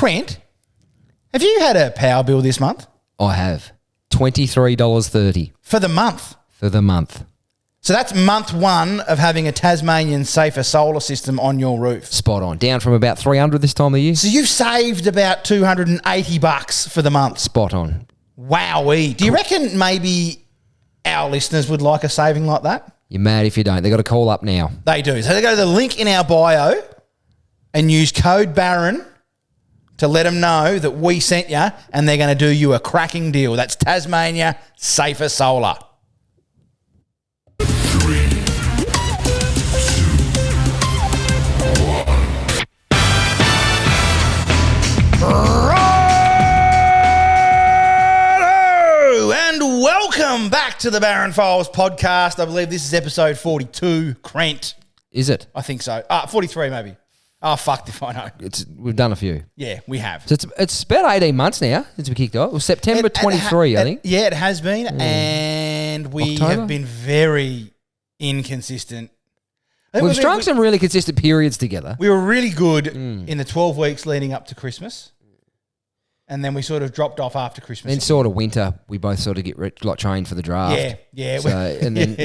Quint, have you had a power bill this month? I have. $23.30. For the month? For the month. So that's month one of having a Tasmanian safer solar system on your roof. Spot on. Down from about 300 this time of year. So you've saved about $280 for the month. Spot on. Wowee. Do you reckon maybe our listeners would like a saving like that? You're mad if you don't. They've got to call up now. They do. So they go to the link in our bio and use code Baron to let them know that we sent you, and they're going to do you a cracking deal. That's Tasmania Safer Solar. Welcome back to the Baron Files podcast. I believe this is episode 42. Crent. Is it? I think so. 43 maybe. Oh, fucked if I know. We've done a few. Yeah, we have. So it's about 18 months now since we kicked off. It was September 23, I think. Yeah, it has been. And we October? have been very inconsistent. We've strung some really consistent periods together. We were really good in the 12 weeks leading up to Christmas. And then we sort of dropped off after Christmas. Then sort of winter, we both sort of get trained for the draft. Yeah. So, and then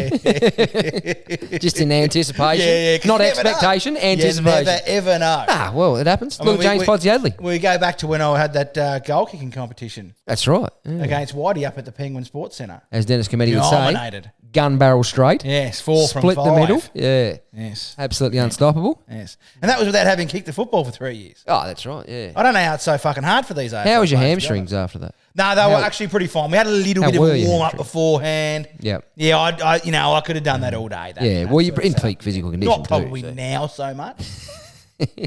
just in anticipation. Yeah. Not expectation, anticipation. You never, ever know. Well, it happens. Look, James Podsiadley. We go back to when I had that goal kicking competition. That's right. Yeah. Against Whitey up at the Penguin Sports Centre. As Dennis Cometti would Dominated. say, gun barrel straight. Yes, 4 from 5. Split the middle. Yeah. Yes. Absolutely unstoppable. Yes. And that was without having kicked the football for 3 years. Oh, that's right, yeah. I don't know how it's so fucking hard for these AFL How was your players, hamstrings after that? No, they were actually pretty fine. We had a little bit of a warm-up beforehand. Yep. Yeah, I could have done that all day. Well, you're in peak physical condition Not probably now so much.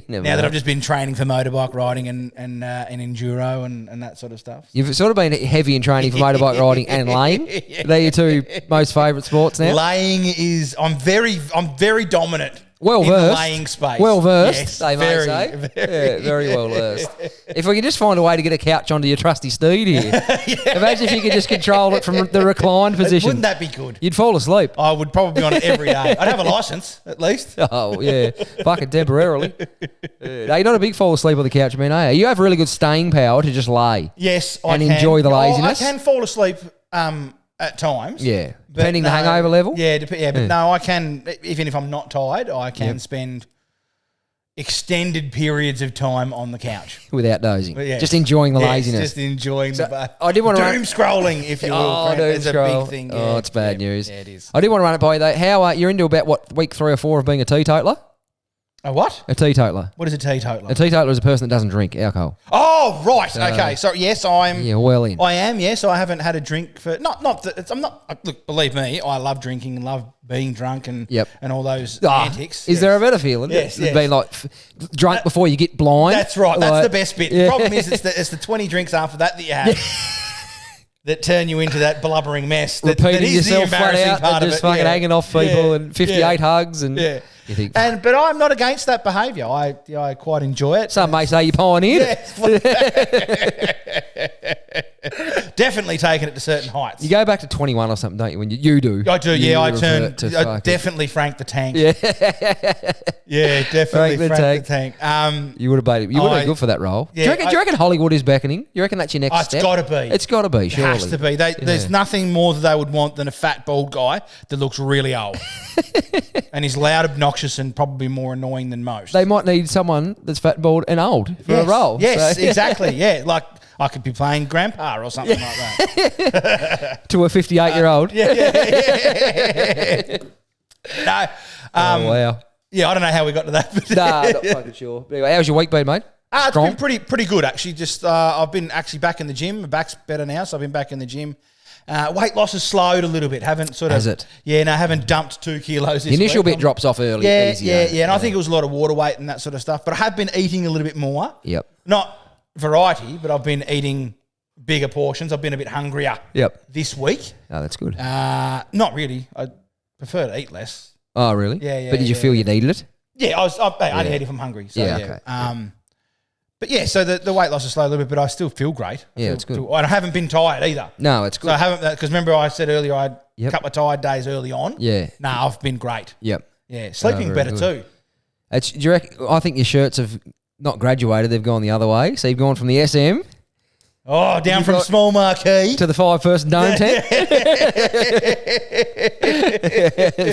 Now that I've just been training for motorbike riding and enduro and that sort of stuff. You've sort of been heavy in training for motorbike riding and laying. They're your two most favourite sports now. Laying is I'm very dominant. Well in versed. The laying space. Well versed, yes, they may say. Very well versed. If we could just find a way to get a couch onto your trusty steed here. Imagine if you could just control it from the reclined position. Wouldn't that be good? You'd fall asleep. I would probably be on it every day. I'd have a licence, at least. Oh, yeah. Fucking temporarily. No, you're not a big fall asleep on the couch, man, are you? You have really good staying power to just lay. Yes, I and can. enjoy the laziness. I can fall asleep at times. Yeah. Depending the hangover level? Yeah, but no, I can, even if I'm not tired, I can spend extended periods of time on the couch. Without dozing. Just enjoying the laziness. Just enjoying I did want to doom scrolling, if you will. It's a big thing. Yeah. Oh, it's bad news. Yeah, it is. I did want to run it by you, though. How you're into about, week 3 or 4 of being a teetotaler? A what? A teetotaler. What is a teetotaler? A teetotaler is a person that doesn't drink alcohol. Oh, right. Okay. So, yes, I'm... Yeah, well in. I am, yes. I haven't had a drink for... Not that... I'm not... Look, believe me, I love drinking and love being drunk and all those antics. Is there a better feeling? Yes. Being like drunk before you get blind? That's right. That's the best bit. The problem is it's the 20 drinks after that you have. That turn you into that blubbering mess. Repeating yourself flat out and just fucking hanging off people and 58 hugs and you think. But I'm not against that behaviour. I quite enjoy it. Some may say you pioneered it. Definitely taking it to certain heights. You go back to 21 or something, don't you? When you do. I do. I definitely frank the tank. Yeah, definitely frank the tank. You would have been good for that role. Yeah, do you reckon Hollywood is beckoning? You reckon that's your next step? It's got to be. It's got to be. Surely. It has to be. There's nothing more that they would want than a fat bald guy that looks really old and is loud, obnoxious, and probably more annoying than most. They might need someone that's fat, bald, and old for a role. Yes, exactly. Yeah, like I could be playing grandpa or something like that. To a 58-year-old. No. Wow. Yeah, I don't know how we got to that. Not fucking sure. But anyway, how's your week been, mate? It's been pretty good, actually. Just I've been actually back in the gym. My back's better now, so I've been back in the gym. Weight loss has slowed a little bit. Has it? Yeah, no, I haven't dumped 2 kilos this The initial week. bit drops off early. Yeah, and I think it was a lot of water weight and that sort of stuff. But I have been eating a little bit more. Yep. Not variety, but I've been eating bigger portions. I've been a bit hungrier this week. Oh, that's good. Not really. I prefer to eat less. Oh, really? Yeah. But did you feel you needed it? Yeah, I only eat if I'm hungry. So, okay. But yeah, so the weight loss is slow a little bit, but I still feel great. It's good. I haven't been tired either. No, it's good. So I haven't, because remember I said earlier I had a couple of tired days early on. Yeah. No, I've been great. Yep. Yeah, sleeping better too. Do you reckon, I think your shirts have not graduated. They've gone the other way. So you've gone from the SM Oh, down from small marquee. to the 5-person dome tent.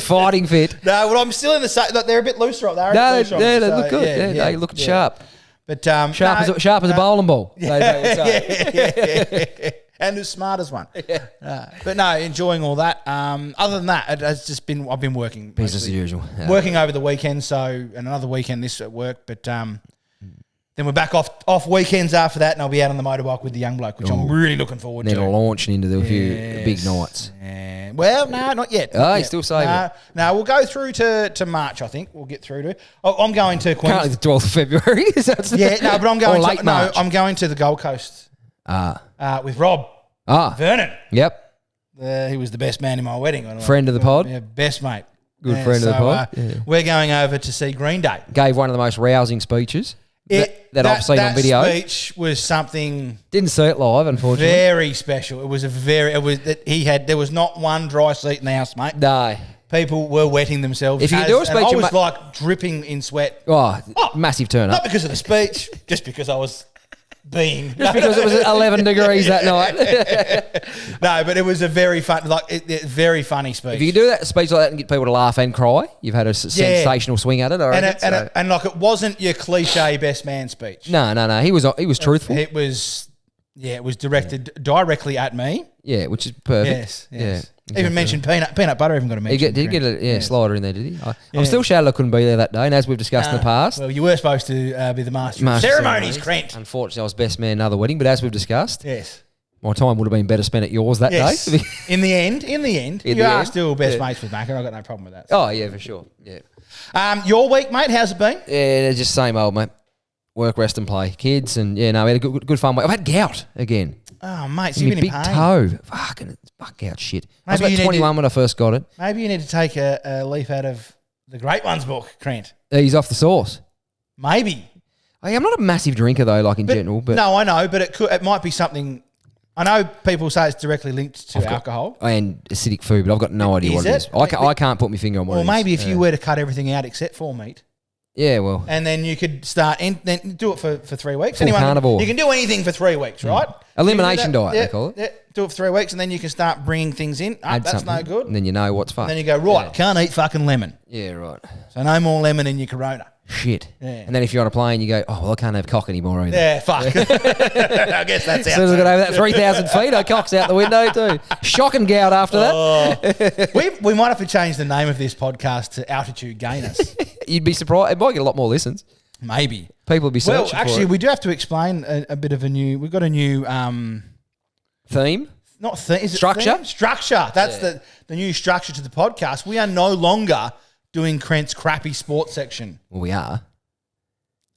Fighting fit. No, well, I'm still in the same. Look, they're a bit looser up there. No, they look good. They look sharp. But Sharp as a bowling ball. They would say. And the smartest one. But no, enjoying all that. Other than that, it has just been. I've been working Business as usual. working over the weekend. So and another weekend this at work. But then we're back off weekends after that, and I'll be out on the motorbike with the young bloke, which I'm really looking forward to. Then launching into the few big nights. Yeah. Well, no, not yet. Oh, he's still saving. No, we'll go through to March. I think we'll get through to. I'm going to Queensland. Currently the 12th of February. But I'm going late March. I'm going to the Gold Coast. With Rob Vernon. Yep. He was the best man in my wedding. Friend of the pod. Yeah, best mate. Good friend of the pod. We're going over to see Green Day. Gave one of the most rousing speeches that I've seen on video. That speech was something. Didn't see it live, unfortunately. Very special. There was not one dry seat in the house, mate. No. People were wetting themselves. If you do a speech, I was like dripping in sweat. Massive turn up. Not because of the speech, just because I was being. Just because it was 11 degrees that night. No, but it was a very fun, very funny speech. If you do that speech like that and get people to laugh and cry, you've had a sensational swing at it. And like it wasn't your cliche best man speech. No. He was truthful. It was directed directly at me. Yeah, which is perfect. Yes. Yeah. Exactly. Even mentioned peanut butter. Even got a mention. Did he get a slider in there? Did he? I'm still shattered I couldn't be there that day, and as we've discussed in the past. Well, you were supposed to be the master of ceremonies, Crent. Unfortunately, I was best man in another wedding, but as we've discussed, yes, my time would have been better spent at yours that day. in the end, you are still best mates with Macca. I've got no problem with that. So. Oh yeah, for sure. Yeah. Your week, mate, how's it been? Yeah, just same old, mate. Work, rest, and play. Kids, and we had a good fun week. I've had gout again. Oh, mate, so you've been in big pain. toe. Fuck gout shit. I was Maybe about 21 when I first got it. Maybe you need to take a leaf out of the Great Ones book, Crent. He's off the sauce. Maybe. I'm not a massive drinker though, like in general. But no, I know, but it might be something. I know people say it's directly linked to alcohol and acidic food, but I've got no idea what it is. I can't put my finger on what it is. Well, maybe if you were to cut everything out except for meat. Yeah, well. And then you could start and then do it for 3 weeks. Full carnivore. You can do anything for 3 weeks, right? Elimination diet, they call it. Yeah, do it for 3 weeks and then you can start bringing things in. That's no good. And then you know what's fucked. And then you go, can't eat fucking lemon. Yeah, right. So no more lemon in your Corona. Shit. Yeah. And then if you're on a plane, you go, I can't have cock anymore either. Yeah, fuck. I guess that's out. As soon as I got over that 3,000 feet, I cock's out the window too. Shocking gout after that. We might have to change the name of this podcast to Altitude Gainers. You'd be surprised. It might get a lot more listens. Maybe. People would be searching for it. Well, actually, we do have to explain a bit of we've got a new... theme? Not theme. Is it structure? Theme? Structure. That's the new structure to the podcast. We are no longer doing Crent's crappy sports section. Well, we are.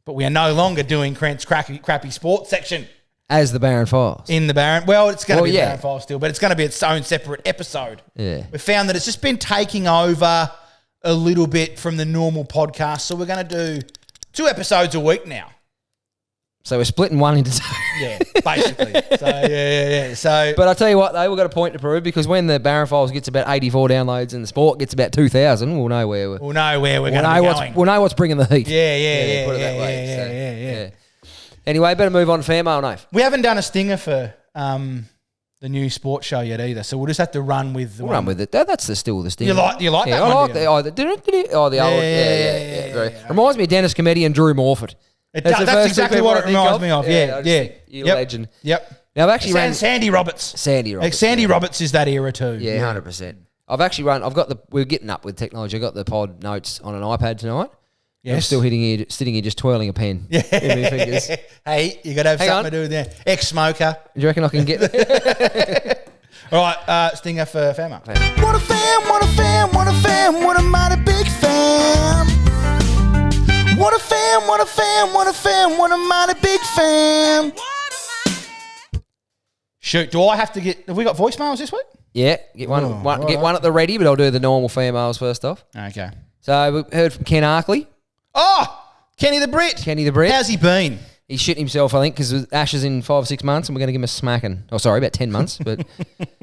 But we are no longer doing Crent's crappy sports section. As the Baron Files. In the Baron. Well, it's going to be the Baron Files still, but it's going to be its own separate episode. Yeah. We found that it's just been taking over a little bit from the normal podcast, so we're going to do 2 episodes a week now. So we're splitting one into 2. Yeah, basically. So, yeah. So, but I tell you what, though, we've got a point to prove because when the Baron Files gets about 84 downloads and the sport gets about 2,000, we'll know where we're going to be going. We'll know what's bringing the heat. Yeah. Put it that way. Anyway, better move on to fair mail, Nave. We haven't done a stinger for the new sports show yet either, so we'll just have to run with the run with it. That's still the stinger. You like that I one? I like the old. Yeah. Reminds me of Dennis Comedy and Drew Morford. That's exactly what it reminds me of. Yeah. You legend. Yep. Now I've actually ran Sandy Roberts. Sandy Roberts is that era too. Yeah, 100%. I've actually we're getting up with technology. I've got the pod notes on an iPad tonight. Yes. I'm still sitting here just twirling a pen. Yeah. In my fingers. Hey, you got to have something to do with that. Ex-smoker. Do you reckon I can get All right, stinger for Fama. What a fam, what a fam, what a fam, what a mighty big fam. What a fam, what a fam, what a fam, what a mighty big fam. Shoot, do I have to have we got voicemails this week? Yeah, get one at the ready, but I'll do the normal fair mails first off. Okay. So we heard from Ken Arkley. Oh, Kenny the Brit. How's he been? He's shit himself, I think, because Ashes in 5 or 6 months, and we're going to give him a smacking. Oh, sorry, about 10 months, but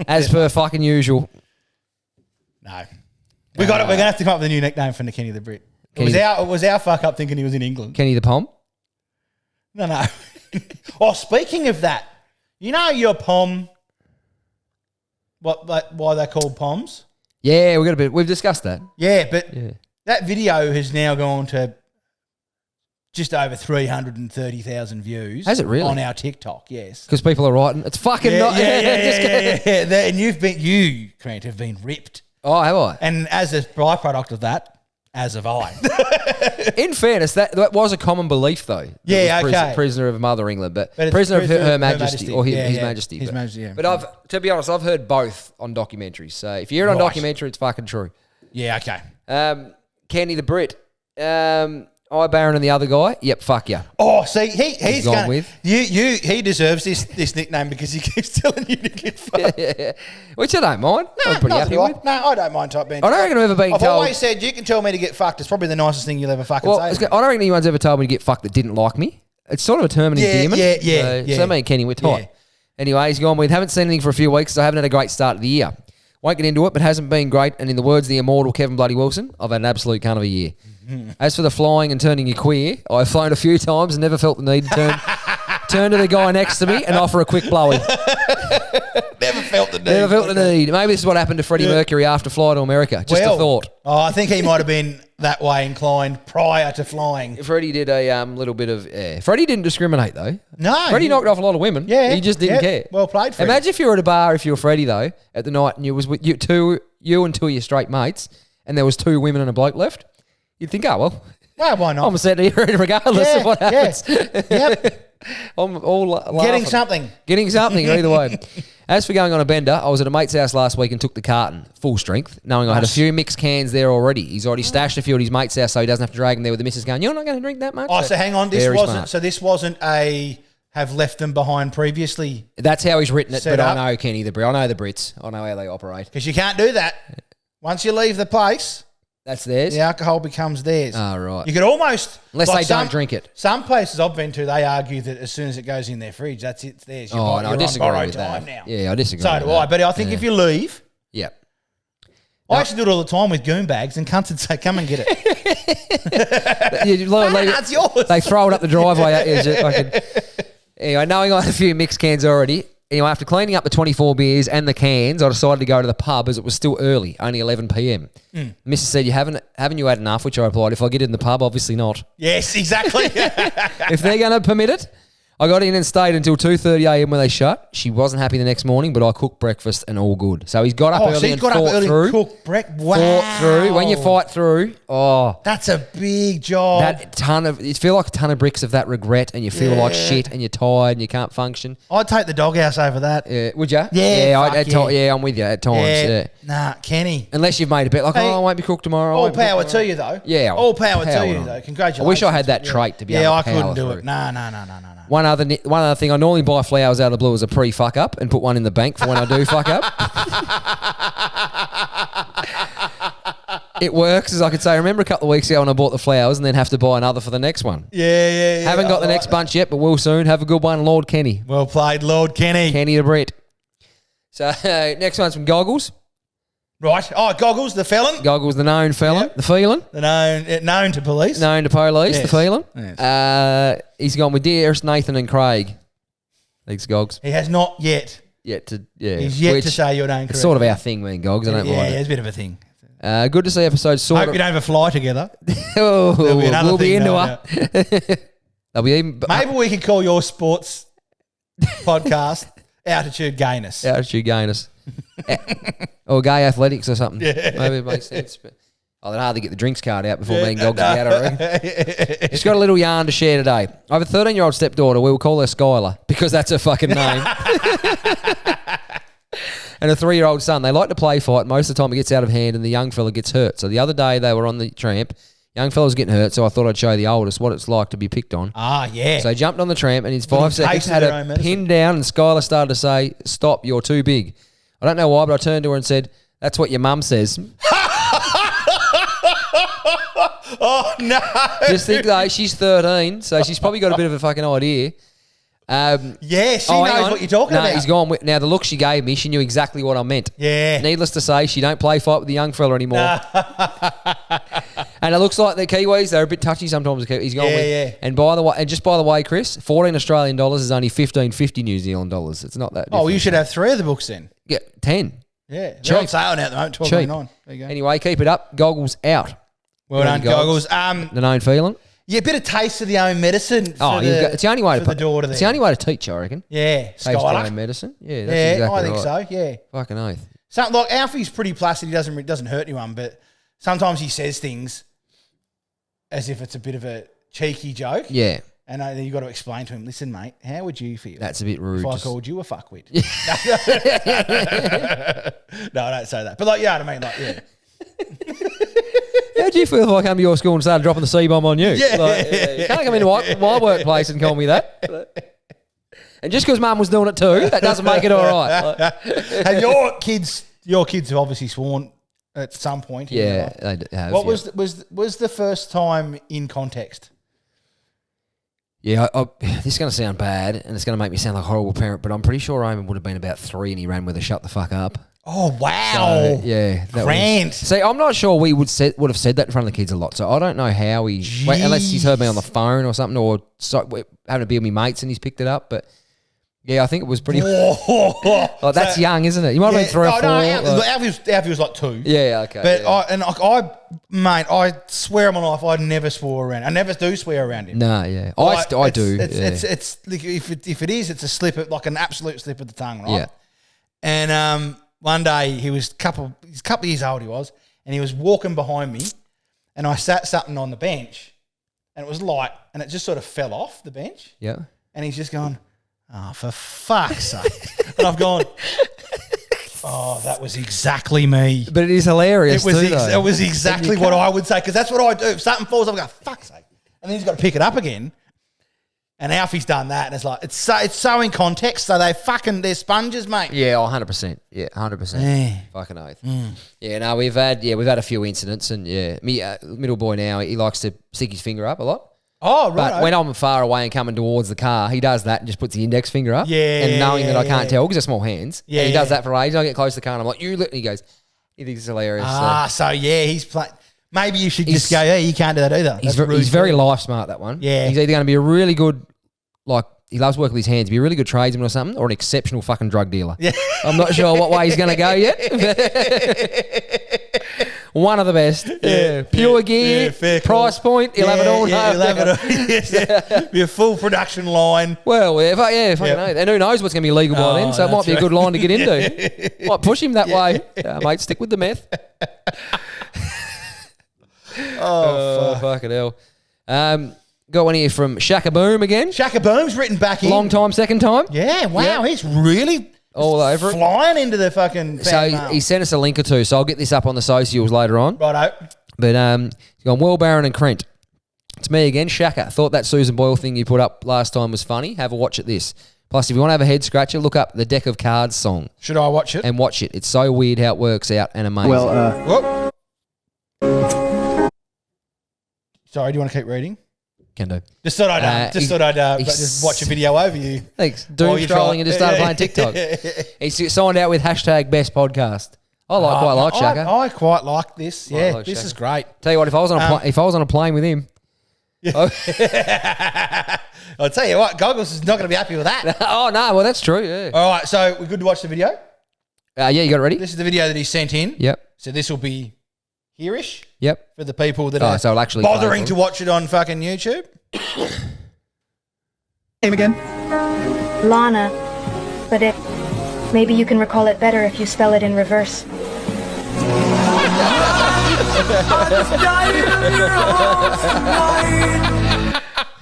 as per fucking usual. No. We're going to have to come up with a new nickname for Kenny the Brit. It was our fuck up thinking he was in England. Kenny the Pohm? No. Oh, speaking of that, you know your Pohm, why they're called Pohms? Yeah, we've discussed that. Yeah, but that video has now gone to just over 330,000 views. Has it really? On our TikTok, yes. Because people are writing, it's fucking not. Yeah. And you, Grant, have been ripped. Oh, have I? And as a byproduct of that, as have I. In fairness, that was a common belief, though. Yeah, okay. Prisoner of Mother England, but it's prisoner of Her Majesty, or His Majesty. His Majesty, yeah. But to be honest, I've heard both on documentaries. So if you hear it on documentary, it's fucking true. Yeah, okay. Kenny the Brit. I, Baron, and the other guy. Yep, fuck yeah. Oh, see, he's gone gonna, with. He deserves this nickname because he keeps telling you to get fucked. Which I don't mind. I'm pretty happy with. No, I don't mind type being. I don't reckon I've ever been I've told. always said you can tell me to get fucked. It's probably the nicest thing you'll ever fucking say. I don't reckon anyone's ever told me to get fucked that didn't like me. It's sort of a term of endearment. Yeah. So me and Kenny, we're tight. Yeah. Anyway, he's gone with, haven't seen anything for a few weeks, so I haven't had a great start of the year. Won't get into it, but hasn't been great. And in the words of the immortal Kevin Bloody Wilson, I've had an absolute cunt of a year. As for the flying and turning you queer, I've flown a few times and never felt the need to turn to the guy next to me and offer a quick blowy. Never felt the need. Never felt the need. Maybe this is what happened to Freddie Mercury after flying to America. Just a thought. Oh, I think he might have been that way inclined prior to flying. Freddie did a little bit of... Freddie didn't discriminate, though. No. Freddie knocked off a lot of women. Yeah. He just didn't care. Well played, Freddie. Imagine if you were at a bar, if you were Freddie, though, at the night, and you was with you and two of your straight mates, and there was two women and a bloke left. You'd think, oh, well... Well, why not? I'm set here regardless of what happens. Yep. I'm all laughing. Getting something either way. As for going on a bender, I was at a mate's house last week and took the carton, full strength, knowing I had a few mixed cans there already. He's already stashed a few at his mate's house so he doesn't have to drag them there with the missus going, you're not going to drink that much? Oh, so hang on. This wasn't a have left them behind previously. That's how he's written it, but up. I know Kenny the Brit. I know the Brits. I know how they operate. Because you can't do that. Once you leave the place... That's theirs? The alcohol becomes theirs. Oh, right. You could almost... Unless they don't drink it. Some places I've been to, they argue that as soon as it goes in their fridge, that's it, it's theirs. I disagree with time that. now. Yeah, I disagree So with do that. I. But I think if you leave... Yep. I actually do it all the time with goon bags and cunts would say, come and get it. That's yours. They throw it up the driveway at you. Anyway, knowing I had a few mixed cans already... Anyway, after cleaning up the 24 beers and the cans, I decided to go to the pub as it was still early, only 11 p.m. Mrs. said, haven't you had enough? Which I replied, if I get in the pub, obviously not. Yes, exactly. If they're going to permit it. I got in and stayed until 2:30 a.m. when they shut. She wasn't happy the next morning, but I cooked breakfast and all good. So he's got up early and fought through. Cooked breakfast. Wow. Fought through. When you fight through, that's a big job. You feel like a ton of bricks of that regret, and you feel like shit, and you're tired, and you can't function. I'd take the doghouse over that. Would you? Yeah, I'm with you at times. Yeah. Nah, Kenny. Unless you've made a bet like, I won't be cooked tomorrow. All power to you, though. Yeah. All power to you, though. Congratulations. I wish I had that trait to be able to I power couldn't do through. it. No. One other thing, I normally buy flowers out of the blue as a pre-fuck up and put one in the bank for when I do fuck up. It works, as I could say. Remember a couple of weeks ago when I bought the flowers and then have to buy another for the next one? Yeah. Haven't got the next bunch yet, but will soon. Have a good one, Lord Kenny. Well played, Lord Kenny. Kenny the Brit. So, next one's from Goggles. Right. Oh, Goggles, the felon. Goggles, the known felon. Yep. The feeling. The known to police. Known to police, Yes. the feeling. Yes. He's gone with dearest Nathan and Craig. Thanks, Gogs. He has not yet. He's yet to say your name correctly. It's sort of our thing, me and Gogs. I don't mind Yeah, it. it's a bit of a thing. Good to see episodes sort Hope of... you don't have a fly together. There'll be another we'll be thing, into no her. They'll be even... Maybe we could call your sports podcast Altitude Gayness. Altitude gayness. Or gay athletics or something. Yeah. Maybe it makes sense. But they'd hardly get the drinks card out before me and Gogs get out, I reckon. Just got a little yarn to share today. I have a 13-year-old stepdaughter. We will call her Skylar because that's her fucking name. And a 3-year-old son. They like to play fight. Most of the time it gets out of hand and the young fella gets hurt. So the other day they were on the tramp. Young fella was getting hurt, so I thought I'd show the oldest what it's like to be picked on. Ah, yeah. So he jumped on the tramp and in 5 Little seconds taste of had their a own medicine. pin down and Skylar started to say, stop, you're too big. I don't know why, but I turned to her and said, that's what your mum says. Oh, no. Just think, though, she's 13, so she's probably got a bit of a fucking idea. Yeah, she knows what you're talking about. He's gone with, now, the look she gave me, she knew exactly what I meant. Yeah. Needless to say, she don't play fight with the young fella anymore. And it looks like the Kiwis, they're a bit touchy sometimes. He's going with. Yeah. And by the way, just by the way, Chris, 14 Australian dollars is only 15.50 New Zealand dollars. It's not that different. Oh, well, you should have 3 of the books then. Yeah, 10. Yeah. Cheap. They're on sale now at the moment, $12.99. There you go. Anyway, keep it up. Goggles out. Well done, Goggles. The known feeling. Yeah, a bit of taste of the own medicine. It's the only way to the daughter there. It's the only way to teach, I reckon. Yeah, Taste your Skylar. own medicine. Yeah, that's Yeah, exactly I think right. so. Yeah. Fucking oath. Something like Alfie's pretty placid. He doesn't hurt anyone, but sometimes he says things as if it's a bit of a cheeky joke. Yeah. And then you got to explain to him, listen, mate, how would you feel? That's a bit rude. If I called you a fuckwit. No, I don't say that. But like, yeah, I mean, like, yeah. How'd you feel if I came to your school and started dropping the C-bomb on you? Yeah. You can't come into my workplace and call me that. And just because Mum was doing it too, that doesn't make it all right. Have your kids have obviously sworn at some point. Yeah, they have. What was the first time in context? Yeah, this is going to sound bad and it's going to make me sound like a horrible parent, but I'm pretty sure Omen would have been about 3 and he ran with a shut the fuck up. Oh, wow. So, yeah. Grand. See, I'm not sure we would have said that in front of the kids a lot, so I don't know how unless he's heard me on the phone or something, or having to be with me mates and he's picked it up, but yeah, I think it was pretty... that's young, isn't it? You might have been 3 or 4. No, Alfie was like 2. Yeah, okay. But yeah. I swear on my life, I never swore around. I never do swear around him. No, yeah, I do. It's like if it is, it's a slip of, like an absolute slip of the tongue, right? Yeah. And one day he's a couple of years old, he was, and he was walking behind me, and I sat something on the bench, and it was light, and it just sort of fell off the bench. Yeah. And he's just gone, oh, for fuck's sake. And I've gone, oh, that was exactly me. But it is hilarious. It was exactly what I would say, because that's what I do. If something falls off, I go, fuck's sake. And then he's got to pick it up again. And Alfie's done that, and it's like, it's so in context, so they're sponges, mate. Yeah, 100%. Yeah, 100%. Yeah. Fucking oath. Yeah, no, we've had a few incidents, and yeah, me middle boy now, he likes to stick his finger up a lot. Oh, right. But when I'm far away and coming towards the car, he does that and just puts the index finger up. Yeah. And knowing that I can't tell because they're small hands. Yeah. And he does that for ages. I get close to the car and I'm like, you look. And he goes, he thinks it's hilarious. So yeah, he's playing. Maybe you should just go, yeah, you can't do that either. He's very life smart, that one. Yeah. He's either going to be a really good, like, he loves working with his hands, be a really good tradesman or something, or an exceptional fucking drug dealer. Yeah. I'm not sure what way he's going to go yet. One of the best. Yeah. Pure gear, price point, he'll have it all. He'll have it all. Be a full production line. Well, fucking know. And who knows what's going to be legal by then, so it might be a good line to get into. Might push him that way. Mate, stick with the meth. Fucking hell. Got one here from Shacka Boom again. Shacka Boom's written back in. Long time, second time. Yeah, wow. He's really all over flying into the fucking fan mail. He sent us a link or two, so I'll get this up on the socials later on. Righto. But he's gone, well, Barron and Krent. It's me again, Shacka. Thought that Susan Boyle thing you put up last time was funny. Have a watch at this. Plus, if you want to have a head scratcher, look up the Deck of Cards song. Should I watch it? And watch it. It's so weird how it works out and amazing. Well, sorry, do you want to keep reading? Can do. Just thought I'd just watch a video over you. Thanks. Doom scrolling and just started playing TikTok. He's signed out with hashtag best podcast. I quite like Shacka. I quite like this. Yeah, like this Shacka. is great. Tell you what, if I was on a plane with him, I'll tell you what, Goggles is not going to be happy with that. Oh no, well that's true. Yeah. All right, so we're good to watch the video. Yeah, you got it ready? This is the video that he sent in. Yep. So this will be here-ish. Yep. For the people that are so I'll actually bothering to watch it on fucking YouTube. Name again? Lana, but maybe you can recall it better if you spell it in reverse.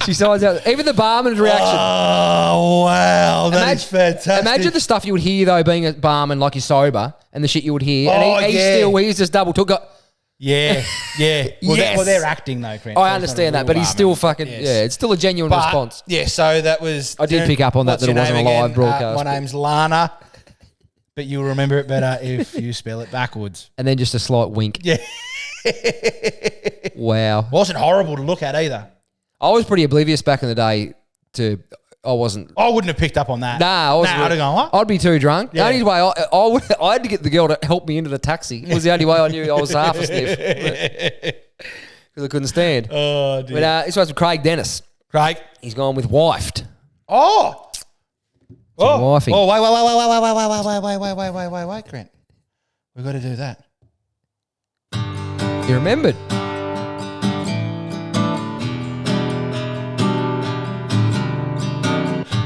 She signs out. Even the barman's reaction. Oh, wow. That is fantastic. Imagine the stuff you would hear, though, being a barman, like you're sober, and the shit you would hear. And he's just double took. Yeah. Well, they're acting, though, Trent. I understand that, but he's still fucking, it's still a genuine response. Yeah, so that was... I did pick up on that it wasn't a live broadcast. My name's Lana, but you'll remember it better if you spell it backwards. And then just a slight wink. Yeah. Wow. Wasn't horrible to look at either. I was pretty oblivious back in the day to... I wouldn't have picked up on that. Nah, I wasn't. I'd have gone, what? I'd be too drunk. Yeah. The only way I had to get the girl to help me into the taxi. It was the only way I knew I was half a sniff. because I couldn't stand. Oh, dear. But this one's from Craig Dennis. Craig. He's gone with wifed. Oh. Wifing. Oh, wait, Grant. We've got to do that. You remembered.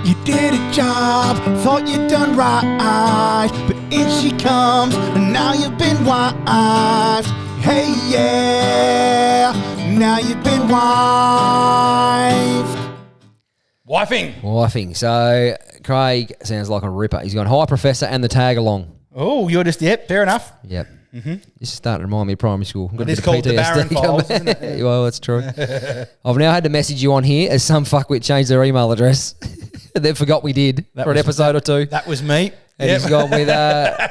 You did a job, thought you'd done right, but in she comes, and now you've been wifed. Hey, yeah, now you've been wifed. Wifing. So Craig sounds like a ripper. He's gone, hi, Professor, and the tag along. Oh, you're just, yep, fair enough. Yep. Mm-hmm. This is starting to remind me of primary school. I've got a It's bit of called the Barron PTSD Files, coming. isn't it? Well, that's true. I've now had to message you on here as some fuckwit changed their email address. They forgot we did for an episode or two. That was me. And he's gone with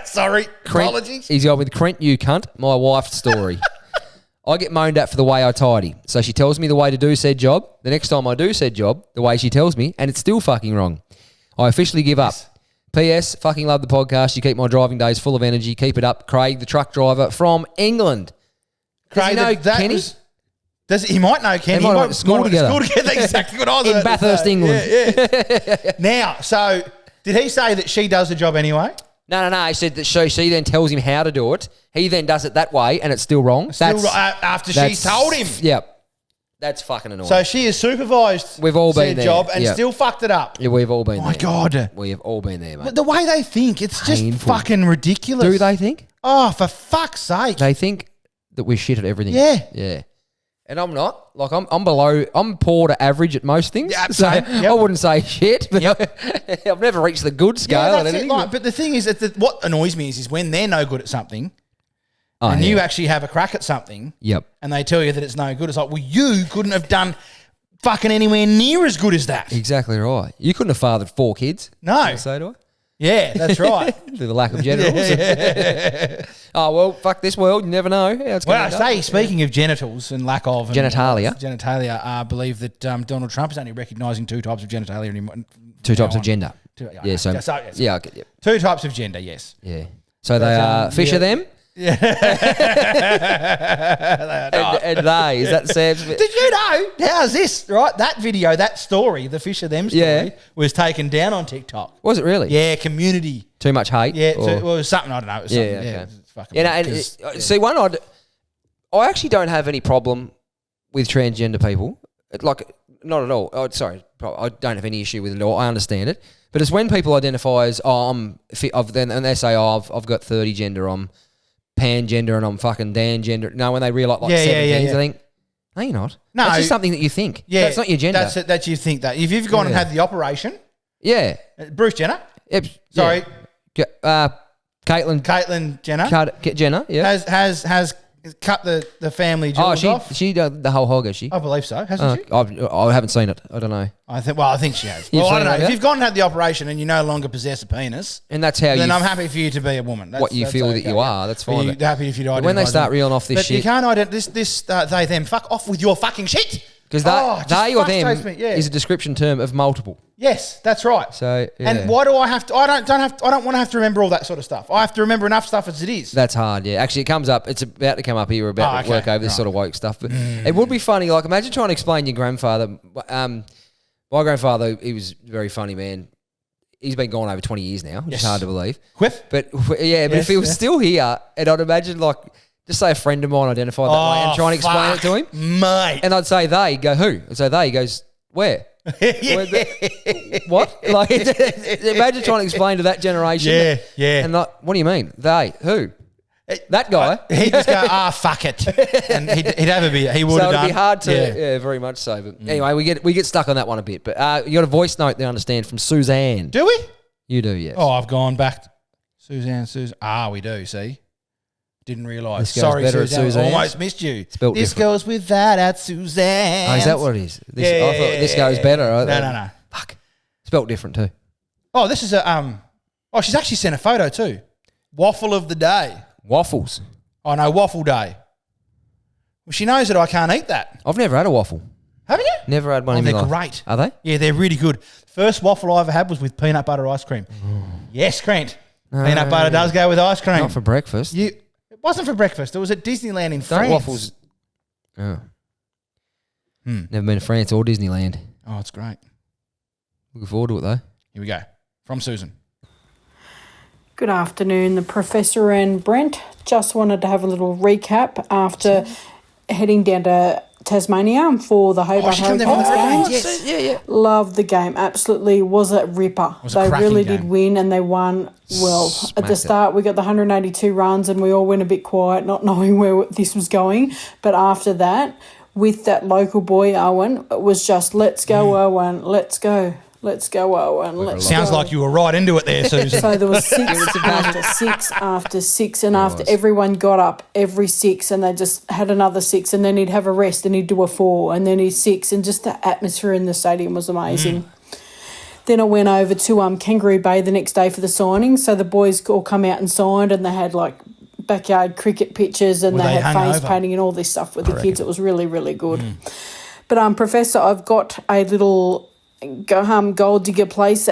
sorry, Crent, apologies. He's gone with Crent, you cunt, my wife's story. I get moaned at for the way I tidy. So she tells me the way to do said job. The next time I do said job, the way she tells me, and it's still fucking wrong. I officially give up. P.S. Fucking love the podcast. You keep my driving days full of energy. Keep it up. Craig, the truck driver from England. Craig, Kenny? He might know Kenny. They might have went to school together. Exactly what I was In about to Bathurst, say. England. Yeah. Now, so did he say that she does the job anyway? No. He said that she then tells him how to do it. He then does it that way, and it's still wrong. After she's told him. Yep. That's fucking annoying. So she has supervised We've all been said there. job and Yep. still fucked it up. Yeah, we've all been Oh, my there. God. We have all been there, mate. But the way they think, it's just Painful. fucking ridiculous. Do they think? Oh, for fuck's sake. They think that we're shit at everything. Yeah. Yeah. And I'm not. Like, I'm poor to average at most things. Yeah, so same. Yep. I wouldn't say shit, but I've never reached the good scale Yeah, at that's it. anything. Like, but the thing is, that what annoys me is when they're no good at something Oh, and yeah. you actually have a crack at something Yep. and they tell you that it's no good. It's like, well, you couldn't have done fucking anywhere near as good as that. Exactly right. You couldn't have fathered 4 kids. No. So do I? Yeah, that's right. Through the lack of genitals. Oh, well, fuck this world. You never know. How it's Well, gonna I go. say, speaking of genitals and lack of... Genitalia. I believe that Donald Trump is only recognising 2 types of genitalia anymore. 2 types Now of gender. on. Yeah, so yes. yeah, okay, yep. 2 types of gender, yes. Yeah. So they are fish of them? Yeah. And they, is that Sam's? Did you know? How's this, right? That video, that story, the fish of them story, Yeah. was taken down on TikTok. Was it really? Yeah, community. Too much hate? Yeah, Or- well, it was something, I don't know. It was Yeah, something, okay. it's fucking Yeah, no, and because- see, I actually don't have any problem with transgender people. Like, not at all. Oh, sorry, I don't have any issue with it at all. I understand it, but it's when people identify as I'm fit, and they say, I've got 30 gender, I'm pan gender, and I'm fucking Dan gender. No, when they realise like 17, yeah. I think, no, you're not. No. That's just something that you think. yeah, That's not your gender. That's it. That you think that if you've gone and Yeah. had the operation, Yeah. Bruce Jenner, Yep. sorry, Caitlyn Jenner Yeah. has cut the family Oh, jewels off. she did the whole hog, has she? I believe so, hasn't she? I haven't seen it. I don't know. I think she has. You've Well, I seen don't know. it, If yeah? you've gone and had the operation and you no longer possess a penis, And that's how then you I'm happy for you to be a woman. what you That's feel that okay. you are. That's fine. You're happy if you But when they start reeling off this but you shit, can't identify they them. Fuck off with your fucking shit. because Oh, it just they or them frustrates me, yeah. is a description term of multiple. Yes, that's right. So yeah. And why do I have to? I don't want to have to remember all that sort of stuff. I have to remember enough stuff as it is. That's hard, yeah. Actually, it comes up. It's about to come up here. We're about Oh, to okay. work over this Right. sort of woke stuff. But it would be funny. Like, imagine trying to explain your grandfather. My grandfather, he was a very funny man. He's been gone over 20 years now, which Yes. is hard to believe. Whiff. But yeah, but Yes, if he was yeah. still here, and I'd imagine, like, just say a friend of mine identified that way and try and explain it to him. mate. And I'd say they, go who? I'd say they, he goes, where? What? Like, imagine trying to explain to that generation. Yeah, yeah. And like, what do you mean? They, who? That guy. He'd just go, fuck it, and he'd have a beer. He would So have it'd done. be hard to, Yeah. yeah, very much so. But anyway, we get stuck on that one a bit. But you got a voice note there, I understand, from Suzanne. Do we? You do, yes. Oh, I've gone back. Suzanne. We do. See, didn't realise. This goes Sorry, better at Suzanne. Suzanne's. Almost missed you. Spelt this different. goes with that at Suzanne. Oh, is that what it is? This, Yeah, I thought this goes better. No. Fuck. Spelt different too. Oh, this is a Oh, she's actually sent a photo too. Waffle of the day. Waffles. Oh no, waffle day. Well, she knows that I can't eat that. I've never had a waffle. Haven't you? Never had one Oh, in my they're life. great. Are they? Yeah, they're really good. First waffle I ever had was with peanut butter ice cream. Yes, Crent. Peanut butter does go with ice cream. Not for breakfast. It wasn't for breakfast. It was at Disneyland in Don't France. waffles. Oh. Never been to France or Disneyland. Oh, it's great. Looking forward to it though. Here we go. From Susan. Good afternoon, the Professor and Brent. Just wanted to have a little recap after heading down to Tasmania for the Hobart she come down for the Hurricanes. game. Yes. Loved the game. Absolutely was a ripper. was a They cracking really game. did win and they won well. At the Smacked it. start, we got the 182 runs and we all went a bit quiet, not knowing where this was going. But after that, with that local boy, Owen, it was just, let's go, Owen, let's go. Let's go, Owen, let's Sounds go. like you were right into it there, Susan. So there was six after six, and after everyone got up every six, and they just had another six, and then he'd have a rest, and he'd do a four, and then he'd six, and just the atmosphere in the stadium was amazing. Then I went over to Kangaroo Bay the next day for the signing. So the boys all come out and signed, and they had like backyard cricket pitches, and Were they they had face hungover? painting and all this stuff with the kids. It was really, really good. But Professor, I've got a little gold digger place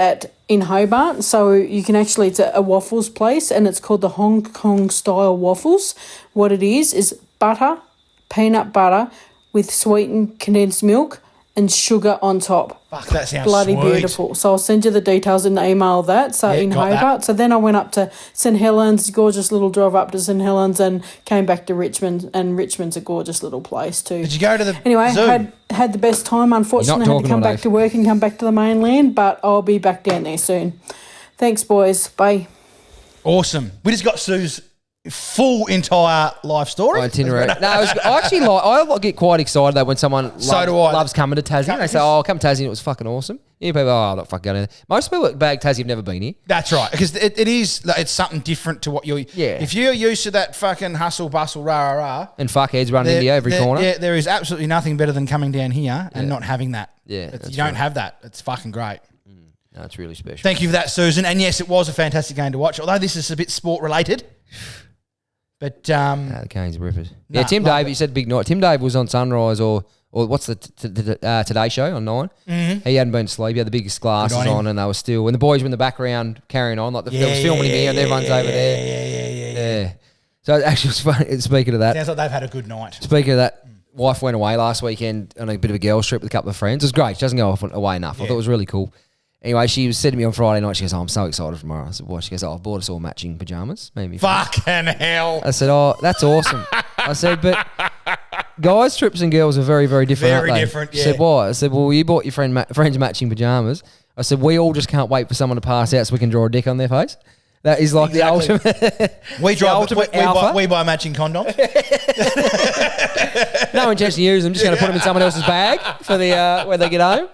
in Hobart, so you can actually, it's a waffles place, and it's called the Hong Kong style waffles. What it is butter, peanut butter with sweetened condensed milk and sugar on top. Fuck, that sounds Bloody sweet. beautiful. So I'll send you the details in the email of that. So Yeah, in got that. Hobart. So then I went up to St Helens, gorgeous little drive up to St Helens, and came back to Richmond, and Richmond's a gorgeous little place too. Did you go to the Anyway, zoo? had the best time. Unfortunately, I had to talking come all back day. to work and come back to the mainland, but I'll be back down there soon. Thanks, boys. Bye. Awesome. We just got Sue's full entire life story. Itinerary. I get quite excited though when someone So do I. loves coming to Tassie. They say, "Oh, come to Tassie, it was fucking awesome." Yeah, people, I'm not fucking going there. Most people at Bag Tassie have never been here. That's right, because it's something different to what you're. Yeah. If you're used to that fucking hustle bustle rah rah rah, And fuckheads running into you every corner. Yeah, there is absolutely nothing better than coming down here and not having that. Yeah, you that's don't right. have that. It's fucking great. No, it's really special. Thank you for that, Susan. And yes, it was a fantastic game to watch. Although this is a bit sport related, but The Canes are rippers. Nah, Yeah, Tim love Dave, it. you said big night. Tim Dave was on Sunrise or what's the Today Show on 9? Mm-hmm. He hadn't been to sleep. He had the biggest glasses Good on him. on and they were still, when the boys were in the background carrying on, like they was filming him here and everyone's over there. Yeah. So it actually was funny. Speaking of that, sounds like they've had a good night. Speaking of that, wife went away last weekend on a bit of a girls trip with a couple of friends. It was great. She doesn't go off away enough. I thought it was really cool. Anyway, she said to me on Friday night, she goes, "Oh, I'm so excited for tomorrow." I said, "What?" She goes, "Oh, I've bought us all matching pajamas." Made me Fucking hell. I said, "Oh, that's awesome." I said, "But guys' trips and girls are very, very different, Very aren't they?" different, I said, yeah. "Why?" I said, "Well, you bought your friends matching pajamas." I said, "We all just can't wait for someone to pass out so we can draw a dick on their face." That is like Exactly. the ultimate. We drive. ultimate we alpha. we buy matching condoms. No intention to use them. Just going to put them in someone else's bag for the when they get home.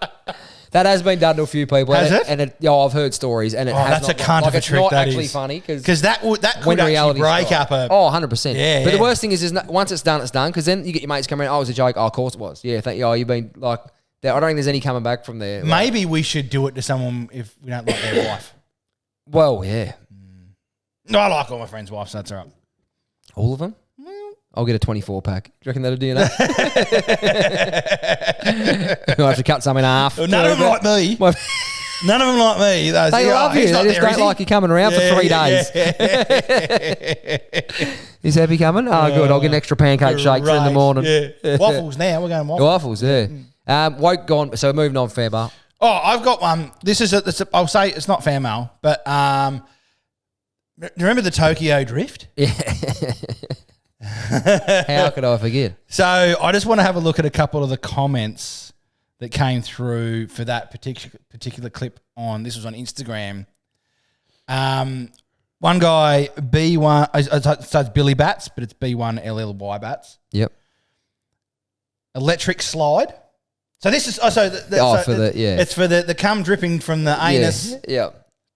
That has been done to a few people. Has and it? I've heard stories, and it Oh, has that's a not, cunt of a it's trick. not That actually is. funny Because that could when actually reality break strikes. up a. Oh, 100%. Yeah, But the yeah. worst thing is once it's done, it's done. Because then you get your mates coming in, "Oh, it was a joke." "Oh, of course it was." "Yeah, thank you." "Oh, you've been like, I don't think there's any coming back from there." Like, Maybe we should do it to someone if we don't like their wife. well, yeah. No, I like all my friends' wives, so that's all right. All of them? I'll get a 24 pack. Do you reckon that'll do enough? I'll have to cut some in half. None of them like me. Well, None of them like me. they love you. They just don't like you coming around for 3 days. Is Happy coming? Oh, good. I'll get an extra pancake shake for in the morning. Yeah. Waffles now. We're going waffles. Waffles, yeah. Woke gone. So moving on, fair bar. Oh, I've got one. This is I'll say it's not fair mail, but remember the Tokyo Drift? Yeah. How could I forget? So I just want to have a look at a couple of the comments that came through for that particular clip on. This was on Instagram. One guy B1, so it's Billy Bats, but it's B1LLY Bats. Yep. Electric slide. So this is it's for the cum dripping from the anus Yeah.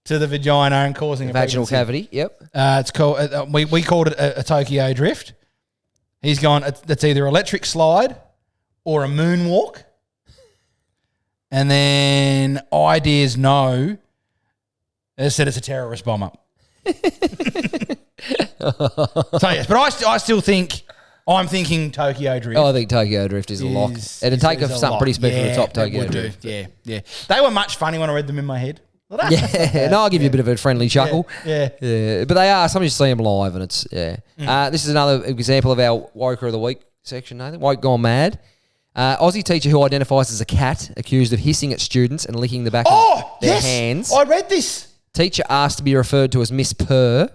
to the vagina and causing a Vaginal pregnancy. cavity. Yep. It's called. We called it a Tokyo Drift. He's gone. It's either electric slide or a moonwalk. And then ideas no. They said it's a terrorist bomber. So yes, but I still think I'm thinking Tokyo Drift. Oh, I think Tokyo Drift is a lock. It'd take is off a something lock. pretty special to top they Tokyo would do. Drift. Yeah. They were much funny when I read them in my head. Yeah, no, I'll give you a bit of a friendly chuckle. Yeah. But they are. Sometimes you see them live, and it's This is another example of our Woker of the Week section. Nathan, Woke Gone Mad. Aussie teacher who identifies as a cat accused of hissing at students and licking the back Oh, of their yes. hands. I read this. Teacher asked to be referred to as Miss Purr.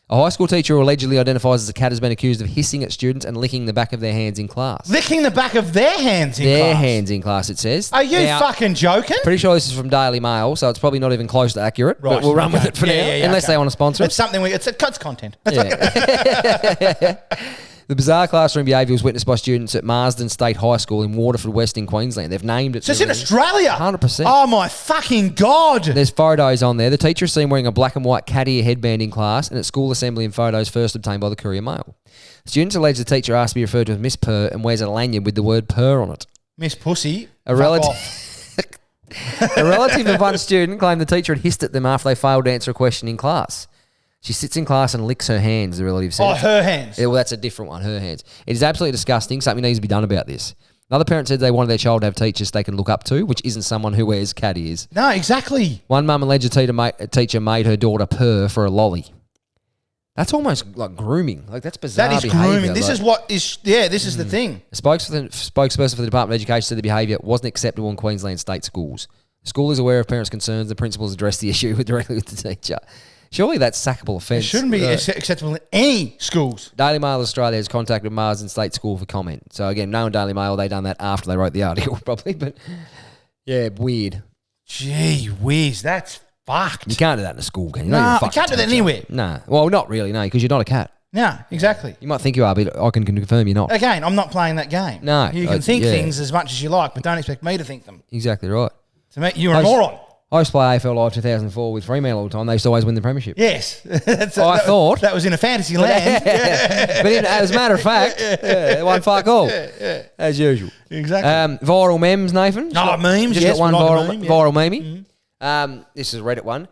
A high school teacher who allegedly identifies as a cat has been accused of hissing at students and licking the back of their hands in class. Licking the back of their hands in Their class. hands in class, it says. Are you Now, fucking joking? Pretty sure this is from Daily Mail, so it's probably not even close to accurate. Right, But we'll run with okay. it for Yeah, now, unless okay. they want to sponsor It's it. something it's content. Yeah. The bizarre classroom behaviour was witnessed by students at Marsden State High School in Waterford, Western Queensland. They've named it. So it's in Australia. 100%. Oh my fucking God. There's photos on there. The teacher is seen wearing a black and white cat ear headband in class and at school assembly in photos first obtained by the Courier Mail. Students allege the teacher asked to be referred to as Miss Purr and wears a lanyard with the word purr on it. Miss Pussy. A fuck relative, off. a relative of one student claimed the teacher had hissed at them after they failed to answer a question in class. She sits in class and licks her hands, the relative said. Oh, her hands. Yeah, well, that's a different one, her hands. It is absolutely disgusting. Something needs to be done about this. Another parent said they wanted their child to have teachers they can look up to, which isn't someone who wears cat ears. No, exactly. One mum alleged a teacher made her daughter purr for a lolly. That's almost like grooming. Like, that's bizarre That is behaviour. grooming. This Like, is what is, this is the thing. a spokesperson for the Department of Education said the behaviour wasn't acceptable in Queensland state schools. The school is aware of parents' concerns. The principals addressed the issue directly with the teacher. Surely that's sackable offence. It shouldn't be acceptable in any schools. Daily Mail Australia has contacted Marsden State School for comment. So again, knowing Daily Mail, they done that after they wrote the article probably. But yeah, weird. Gee whiz, that's fucked. You can't do that in a school, can you? No, Not even a you fucking can't do that teacher. anywhere. Nah. Well, not really, no, because you're not a cat. No, exactly. You might think you are, but I can confirm you're not. Again, I'm not playing that game. No, You can think yeah. things as much as you like, but don't expect me to think them. Exactly right. To me, you're a I was- moron. I used to play AFL Live 2004 with Fremantle all the time. They used to always win the premiership. Yes. I thought. That was in a fantasy land. But as a matter of fact, they won fuck all. As usual. Exactly. Viral memes, Nathan. Oh, memes, Just yes, got one we like a viral, meme, yeah. viral meme. This is a Reddit one.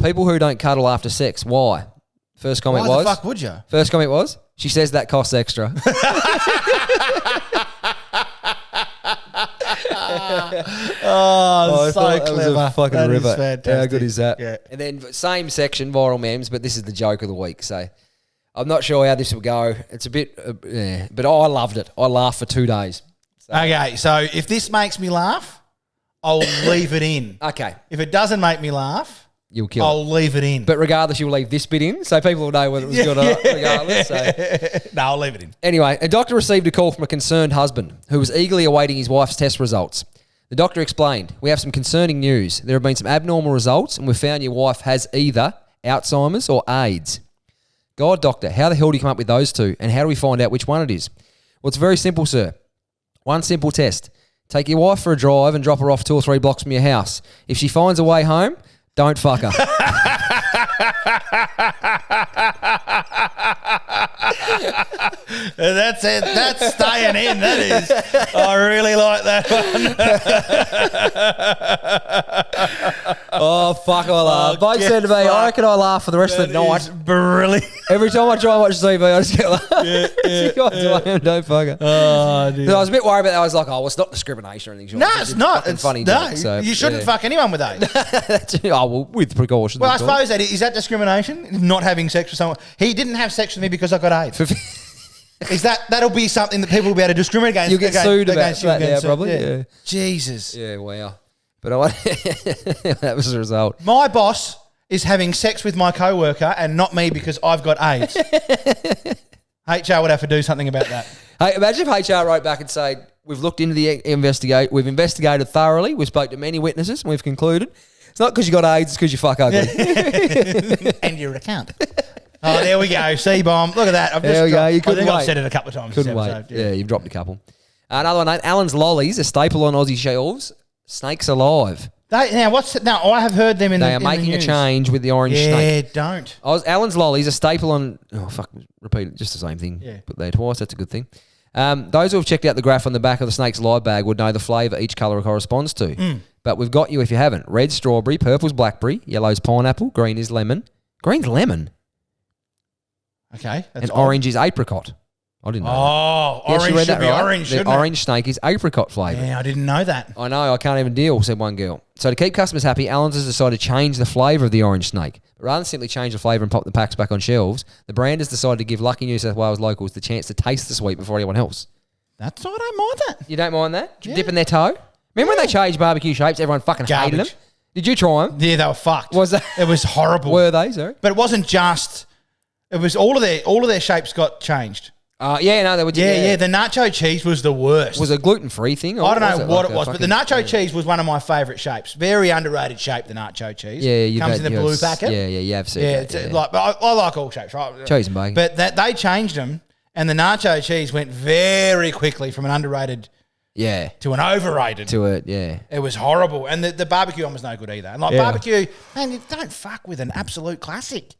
People who don't cuddle after sex. Why? First comment Why was. the fuck would you? First comment was. She says that costs extra. Oh, I so thought that clever. was a fucking That is river. fantastic. How good is that? Yeah. And then same section, viral memes, but this is the joke of the week. So I'm not sure how this will go. It's a bit, but I loved it. I laughed for 2 days. Okay, so if this makes me laugh, I'll leave it in. Okay, If it doesn't make me laugh, you'll kill it. I'll leave it in. But regardless, you'll leave this bit in, so people will know whether it was good or not, regardless. So. No, I'll leave it in. Anyway, a doctor received a call from a concerned husband who was eagerly awaiting his wife's test results. The doctor explained, "We have some concerning news. There have been some abnormal results, and we've found your wife has either Alzheimer's or AIDS." God, doctor, how the hell do you come up with those two, and how do we find out which one it is? Well, it's very simple, sir. One simple test. Take your wife for a drive and drop her off 2 or 3 blocks from your house. If she finds a way home, don't fuck her. That's it. That's staying in. That is. I really like that one. Oh, fuck, I laugh. Blake said to me, I reckon I laugh for the rest of the night. That is brilliant. Every time I try and watch TV, I just get like, she finds a way home, don't fuck her. Oh, dude. So I was a bit worried about that. I was like, oh, well, it's not discrimination or anything. No, just it's a not. fucking It's funny no. joke, so, You shouldn't yeah. fuck anyone with AIDS. Oh, well, with precautions. Well, I of course. suppose that is that discrimination? Not having sex with someone. He didn't have sex with me because I got AIDS. Is that'll be something that people will be able to discriminate against? You'll get sued about you that against now, probably. it. Yeah. Jesus. Yeah, wow. But that was the result. My boss is having sex with my coworker and not me because I've got AIDS. HR would have to do something about that. Hey, imagine if HR wrote back and said, we've looked into the we've investigated thoroughly, we spoke to many witnesses, and we've concluded it's not because you got AIDS, it's because you fuck ugly. And your account. Oh, there we go. C-bomb. Look at that. There we go. You couldn't I think I've wait. said it a couple of times. Couldn't this wait. episode, Yeah, you've dropped a couple. Another one, Alan's Lollies, a staple on Aussie shelves. Snakes alive. Now, I have heard them in They the are making the a news. change with the orange snake. Yeah, don't. Alan's Lollies, a staple on... Oh, fuck. Repeat it. Just the same thing. Yeah. Put there twice. That's a good thing. Those who have checked out the graph on the back of the snake's live bag would know the flavour each colour corresponds to. But we've got you if you haven't. Red's strawberry, purple's blackberry, yellow's pineapple, green is lemon. Green's lemon. Okay. That's And odd. orange is apricot. I didn't know that. Oh, You actually orange read should that be right? orange, The shouldn't orange snake is apricot it? flavoured. Yeah, I didn't know that. I know, I can't even deal, said one girl. So to keep customers happy, Allen's has decided to change the flavour of the orange snake. But rather than simply change the flavour and pop the packs back on shelves, the brand has decided to give lucky New South Wales locals the chance to taste the sweet before anyone else. That's I don't mind that. You don't mind that? Dipping their toe? Remember when they changed barbecue shapes? Everyone fucking hated them. Garbage. Did you try them? Yeah, they were fucked. Was that? It was horrible. Were they? Sorry. But it wasn't just. It was all of their shapes got changed. Yeah, no, they were. Yeah. The nacho cheese was the worst. Was it a gluten-free thing? Or I don't know what like it was, but the nacho cheese was one of my favourite shapes. Very underrated shape, the nacho cheese. Yeah, you comes in the blue packet. Yeah, you have seen Yeah, that. it's like I like all shapes, right? Cheese and bacon. But they changed them, and the nacho cheese went very quickly from an underrated to an overrated. To it, yeah. It was horrible, and the barbecue one was no good either. And like barbecue, man, you don't fuck with an absolute classic.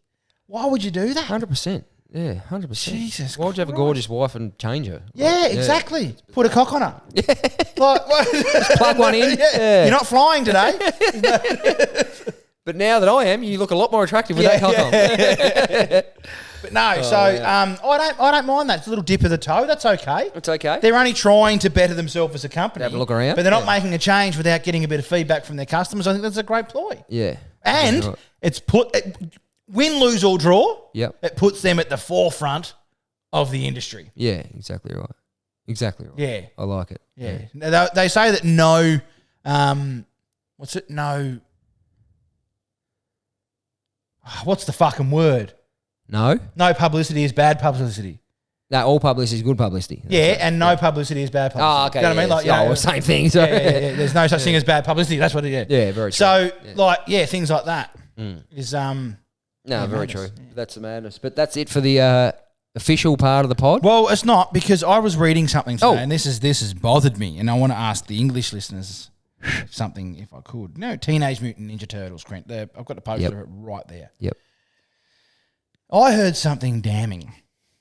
Why would you do that? 100%. Yeah, 100%. Jesus Why would you have a gorgeous wife and change her? Yeah, exactly. Put a cock on her. Yeah. Just plug one in. Yeah. You're not flying today. But now that I am, you look a lot more attractive with that cock on. But no, I don't mind that. It's a little dip of the toe. That's okay. It's okay. They're only trying to better themselves as a company. Have a look around. But they're not making a change without getting a bit of feedback from their customers. I think that's a great ploy. Yeah. And it's win, lose or draw. Yep. It puts them at the forefront of the industry. Yeah, exactly right. Exactly right. Yeah. I like it. Yeah. Now, they say that no, what's the fucking word? No publicity is bad publicity. No, all publicity is good publicity. That's no publicity is bad publicity. Oh, okay. You know what I mean? Like, same thing. So. Yeah. There's no such thing as bad publicity. That's what it is. Yeah, very true. So, things like that is No, very true. That's the madness. But that's it for the official part of the pod. Well, it's not, because I was reading something today, and this has bothered me, and I want to ask the English listeners something if I could. No, Teenage Mutant Ninja Turtles, Trent. I've got the poster right there. Yep. I heard something damning,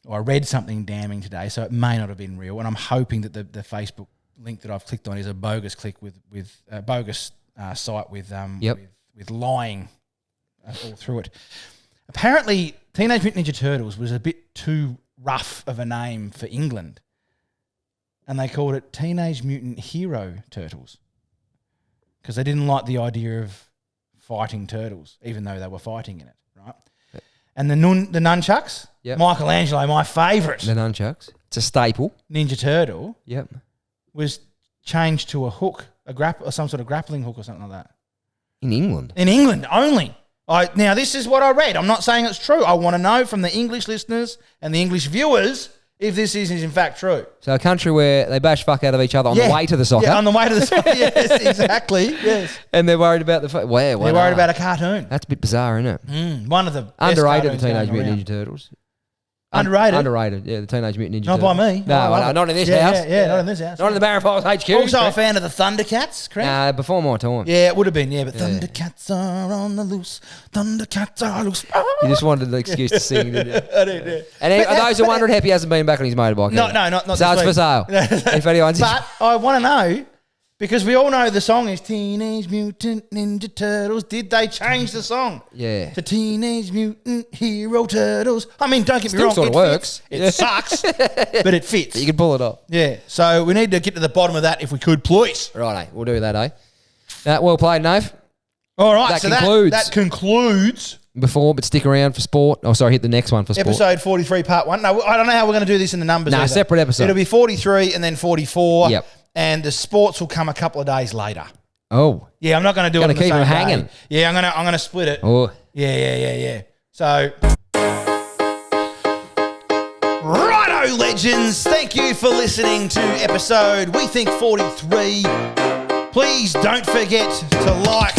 or I read something damning today, so it may not have been real, and I'm hoping that the Facebook link that I've clicked on is a bogus click with bogus site with lying all through it. Apparently, Teenage Mutant Ninja Turtles was a bit too rough of a name for England, and they called it Teenage Mutant Hero Turtles because they didn't like the idea of fighting turtles, even though they were fighting in it, right? Yep. And the nunchucks, Michelangelo, my favourite. The nunchucks. It's a staple. Ninja Turtle. Yep. Was changed to a hook, or some sort of grappling hook or something like that. In England? In England only. Now, this is what I read. I'm not saying it's true. I want to know from the English listeners and the English viewers if this is in fact true. So a country where they bash fuck out of each other on the way to the soccer. Yeah, on the way to the soccer. Yes, exactly. Yes. And they're worried about the... They're worried about a cartoon. That's a bit bizarre, isn't it? One of the underrated, the Teenage Mutant Ninja Turtles. Underrated? Underrated, yeah, the Teenage Mutant Ninja Turtles. Not by me. No, not in this house. Yeah, not in this house. Not in the Barren Files HQ. Also a fan of the Thundercats, correct? Nah, before my time. Yeah, it would have been, but Thundercats are on the loose. Thundercats are loose. You just wanted an excuse to sing, didn't you? I did, yeah. And those who wondering, Happy hasn't been back on his motorbike. No, not so it's for sale. If anyone's But I want to know, because we all know the song is Teenage Mutant Ninja Turtles. Did they change the song? Yeah. To Teenage Mutant Hero Turtles. I mean, don't get me Still wrong. sort of works. It sucks, but it fits. You can pull it off. Yeah. So we need to get to the bottom of that if we could, please. Right, we'll do that, well played, Nave. All right. That so concludes. That concludes. Before, but stick around for sport. Oh, sorry, hit the next one for sport. Episode 43, part 1. No, I don't know how we're going to do this in the numbers. Nah, separate episode. It'll be 43 and then 44. Yep. And the sports will come a couple of days later. Oh. Yeah, I'm not going to do it on the keep same them hanging. day. Yeah, I'm going to split it. Oh. Yeah. So, righto, legends. Thank you for listening to episode, we think, 43. Please don't forget to like,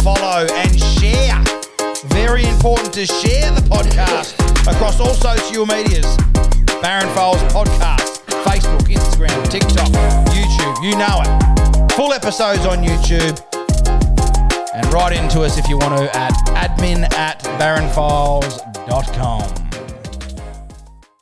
follow, and share. Very important to share the podcast across all social medias. Barren Files Podcast, Facebook, Instagram, TikTok, YouTube, you know it. Full episodes on YouTube. And write into us if you want to at admin@barrenfiles.com.